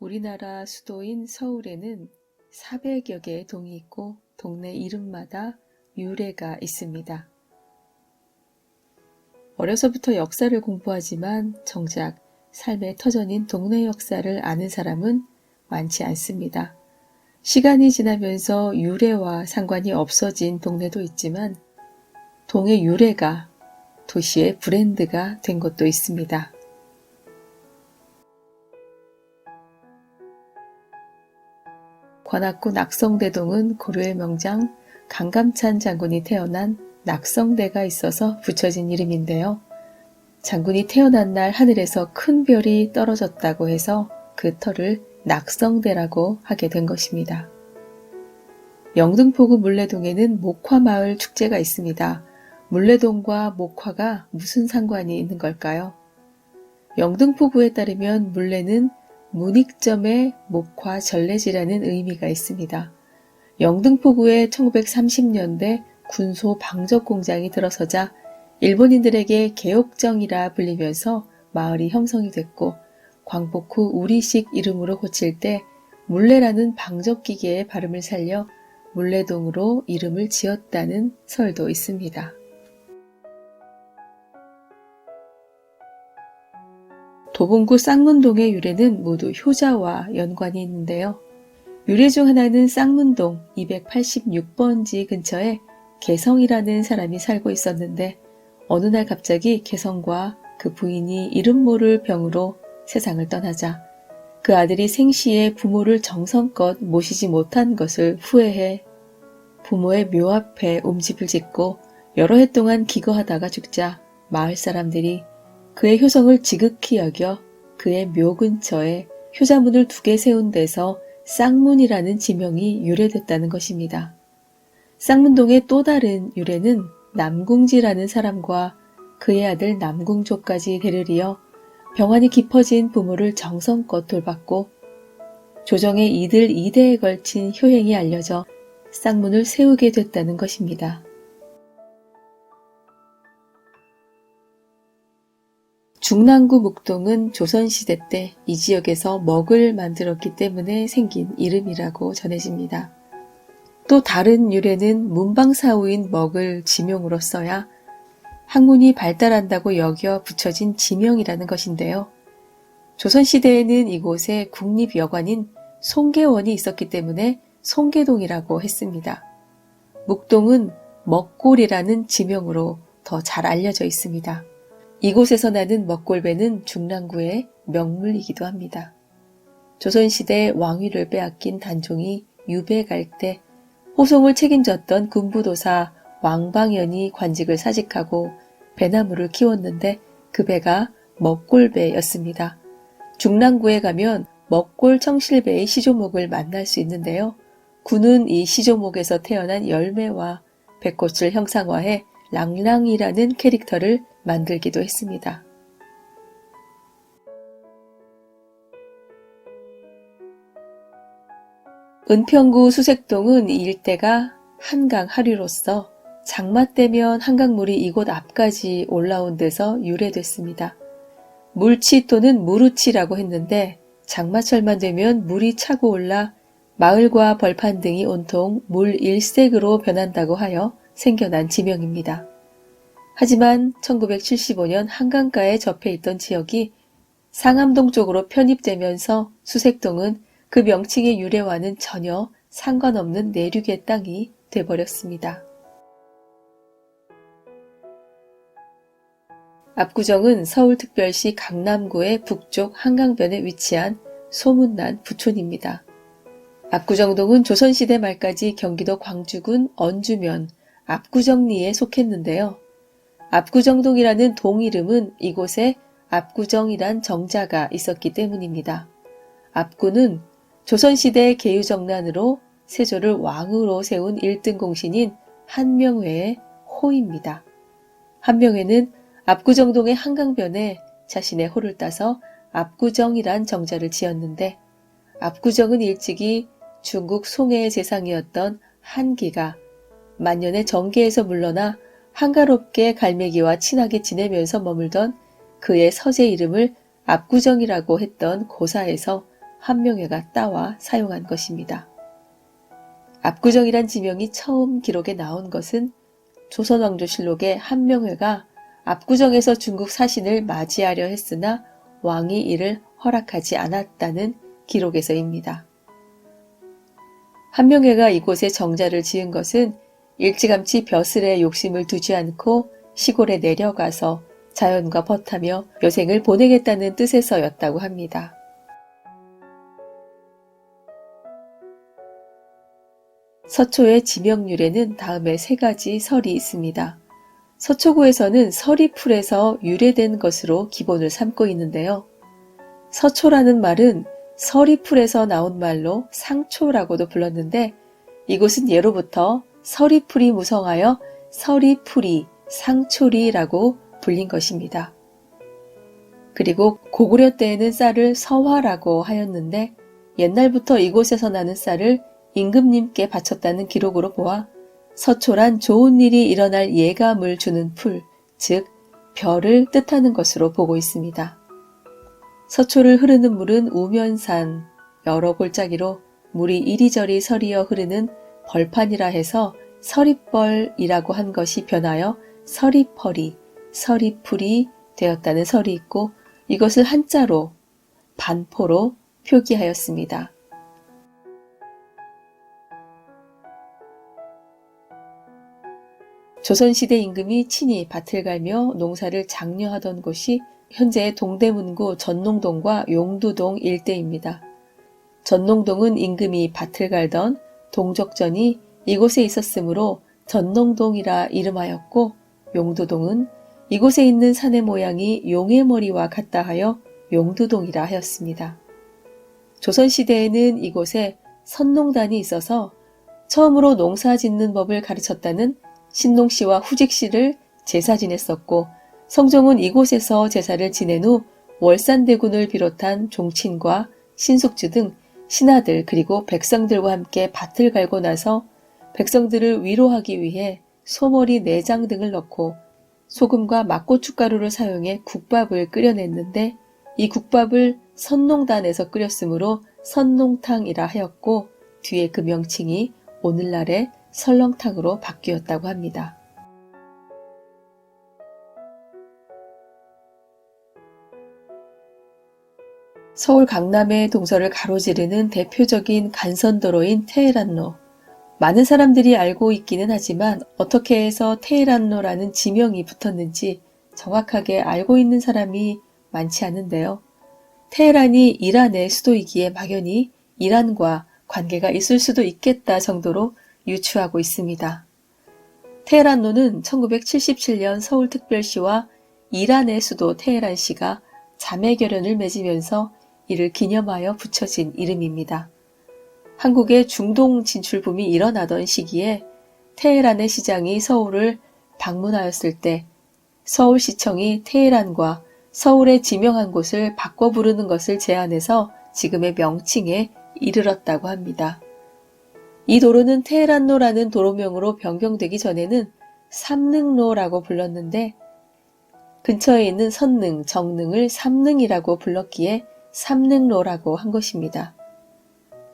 우리나라 수도인 서울에는 400여 개의 동이 있고 동네 이름마다 유래가 있습니다. 어려서부터 역사를 공부하지만 정작 삶의 터전인 동네 역사를 아는 사람은 많지 않습니다. 시간이 지나면서 유래와 상관이 없어진 동네도 있지만 동의 유래가 도시의 브랜드가 된 곳도 있습니다. 관악구 낙성대동은 고려의 명장 강감찬 장군이 태어난 낙성대가 있어서 붙여진 이름인데요. 장군이 태어난 날 하늘에서 큰 별이 떨어졌다고 해서 그 터를 낙성대라고 하게 된 것입니다. 영등포구 물레동에는 목화마을 축제가 있습니다. 물레동과 목화가 무슨 상관이 있는 걸까요? 영등포구에 따르면 물레는 문익점의 목화 전래지라는 의미가 있습니다. 영등포구에 1930년대 군소 방적 공장이 들어서자 일본인들에게 개옥정이라 불리면서 마을이 형성이 됐고 광복 후 우리식 이름으로 고칠 때 물레라는 방적기계의 발음을 살려 물레동으로 이름을 지었다는 설도 있습니다. 도봉구 쌍문동의 유래는 모두 효자와 연관이 있는데요. 유래 중 하나는 쌍문동 286번지 근처에 개성이라는 사람이 살고 있었는데 어느 날 갑자기 개성과 그 부인이 이름 모를 병으로 세상을 떠나자 그 아들이 생시에 부모를 정성껏 모시지 못한 것을 후회해 부모의 묘 앞에 움집을 짓고 여러 해 동안 기거하다가 죽자 마을 사람들이 그의 효성을 지극히 여겨 그의 묘 근처에 효자문을 2개 세운 데서 쌍문이라는 지명이 유래됐다는 것입니다. 쌍문동의 또 다른 유래는 남궁지라는 사람과 그의 아들 남궁조까지 대를 이어 병환이 깊어진 부모를 정성껏 돌봤고 조정의 이들 2대에 걸친 효행이 알려져 쌍문을 세우게 됐다는 것입니다. 중랑구 묵동은 조선시대 때 이 지역에서 먹을 만들었기 때문에 생긴 이름이라고 전해집니다. 또 다른 유래는 문방사우인 먹을 지명으로 써야 학문이 발달한다고 여겨 붙여진 지명이라는 것인데요. 조선시대에는 이곳에 국립여관인 송계원이 있었기 때문에 송계동이라고 했습니다. 묵동은 먹골이라는 지명으로 더 잘 알려져 있습니다. 이곳에서 나는 먹골배는 중랑구의 명물이기도 합니다. 조선시대 왕위를 빼앗긴 단종이 유배 갈 때 호송을 책임졌던 군부도사 왕방연이 관직을 사직하고 배나무를 키웠는데 그 배가 먹골배였습니다. 중랑구에 가면 먹골 청실배의 시조목을 만날 수 있는데요. 군은 이 시조목에서 태어난 열매와 백꽃을 형상화해 랑랑이라는 캐릭터를 만들기도 했습니다. 은평구 수색동은 이 일대가 한강 하류로서 장마 때면 한강물이 이곳 앞까지 올라온 데서 유래됐습니다. 물치 또는 무루치라고 했는데 장마철만 되면 물이 차고 올라 마을과 벌판 등이 온통 물일색으로 변한다고 하여 생겨난 지명입니다. 하지만 1975년 한강가에 접해 있던 지역이 상암동 쪽으로 편입되면서 수색동은 그 명칭의 유래와는 전혀 상관없는 내륙의 땅이 돼버렸습니다. 압구정은 서울특별시 강남구의 북쪽 한강변에 위치한 소문난 부촌입니다. 압구정동은 조선시대 말까지 경기도 광주군 언주면 압구정리에 속했는데요. 압구정동이라는 동 이름은 이곳에 압구정이란 정자가 있었기 때문입니다. 압구는 조선시대 계유정난으로 세조를 왕으로 세운 1등 공신인 한명회의 호입니다. 한명회는 압구정동의 한강변에 자신의 호를 따서 압구정이란 정자를 지었는데 압구정은 일찍이 중국 송해의 재상이었던 한기가 만년의 정계에서 물러나 한가롭게 갈매기와 친하게 지내면서 머물던 그의 서재 이름을 압구정이라고 했던 고사에서 한명회가 따와 사용한 것입니다. 압구정이란 지명이 처음 기록에 나온 것은 조선왕조실록의 한명회가 압구정에서 중국 사신을 맞이하려 했으나 왕이 이를 허락하지 않았다는 기록에서입니다. 한명회가 이곳에 정자를 지은 것은 일찌감치 벼슬에 욕심을 두지 않고 시골에 내려가서 자연과 벗하며 여생을 보내겠다는 뜻에서였다고 합니다. 서초의 지명유래는 다음에 3가지 설이 있습니다. 서초구에서는 서리풀에서 유래된 것으로 기본을 삼고 있는데요. 서초라는 말은 서리풀에서 나온 말로 상초라고도 불렀는데 이곳은 예로부터 서리풀이 무성하여 서리풀이, 상초리라고 불린 것입니다. 그리고 고구려 때에는 쌀을 서화라고 하였는데 옛날부터 이곳에서 나는 쌀을 임금님께 바쳤다는 기록으로 보아 서초란 좋은 일이 일어날 예감을 주는 풀, 즉 별을 뜻하는 것으로 보고 있습니다. 서초를 흐르는 물은 우면산, 여러 골짜기로 물이 이리저리 서리어 흐르는 벌판이라 해서 서리벌이라고 한 것이 변하여 서리펄이, 서리풀이 되었다는 설이 있고 이것을 한자로 반포로 표기하였습니다. 조선시대 임금이 친히 밭을 갈며 농사를 장려하던 곳이 현재의 동대문구 전농동과 용두동 일대입니다. 전농동은 임금이 밭을 갈던 동족전이 이곳에 있었으므로 전농동이라 이름하였고 용두동은 이곳에 있는 산의 모양이 용의 머리와 같다 하여 용두동이라 하였습니다. 조선시대에는 이곳에 선농단이 있어서 처음으로 농사 짓는 법을 가르쳤다는 신농씨와 후직씨를 제사 지냈었고 성종은 이곳에서 제사를 지낸 후 월산대군을 비롯한 종친과 신숙주 등 신하들 그리고 백성들과 함께 밭을 갈고 나서 백성들을 위로하기 위해 소머리 내장 등을 넣고 소금과 막고춧가루를 사용해 국밥을 끓여냈는데 이 국밥을 선농단에서 끓였으므로 선농탕이라 하였고 뒤에 그 명칭이 오늘날의 설렁탕으로 바뀌었다고 합니다. 서울 강남의 동서를 가로지르는 대표적인 간선도로인 테헤란로. 많은 사람들이 알고 있기는 하지만 어떻게 해서 테헤란로라는 지명이 붙었는지 정확하게 알고 있는 사람이 많지 않은데요. 테헤란이 이란의 수도이기에 막연히 이란과 관계가 있을 수도 있겠다 정도로 유추하고 있습니다. 테헤란로는 1977년 서울특별시와 이란의 수도 테헤란시가 자매결연을 맺으면서 이를 기념하여 붙여진 이름입니다. 한국의 중동 진출붐이 일어나던 시기에 테헤란의 시장이 서울을 방문하였을 때 서울시청이 테헤란과 서울의 지명한 곳을 바꿔 부르는 것을 제안해서 지금의 명칭에 이르렀다고 합니다. 이 도로는 테헤란로라는 도로명으로 변경되기 전에는 삼능로라고 불렀는데 근처에 있는 선능, 정능을 삼능이라고 불렀기에 삼능로라고 한 것입니다.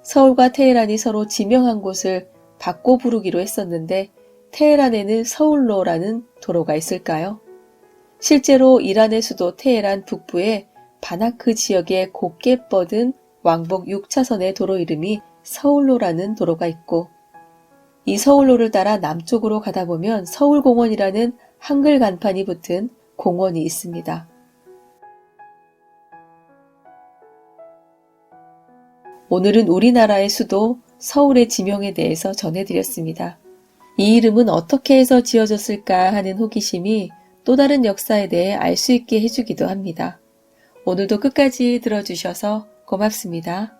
서울과 테헤란이 서로 지명한 곳을 바꿔 부르기로 했었는데 테헤란에는 서울로라는 도로가 있을까요? 실제로 이란의 수도 테헤란 북부의 바나크 지역에 곱게 뻗은 왕복 6차선의 도로 이름이 서울로라는 도로가 있고 이 서울로를 따라 남쪽으로 가다 보면 서울공원이라는 한글 간판이 붙은 공원이 있습니다. 오늘은 우리나라의 수도 서울의 지명에 대해서 전해드렸습니다. 이 이름은 어떻게 해서 지어졌을까 하는 호기심이 또 다른 역사에 대해 알 수 있게 해주기도 합니다. 오늘도 끝까지 들어주셔서 고맙습니다.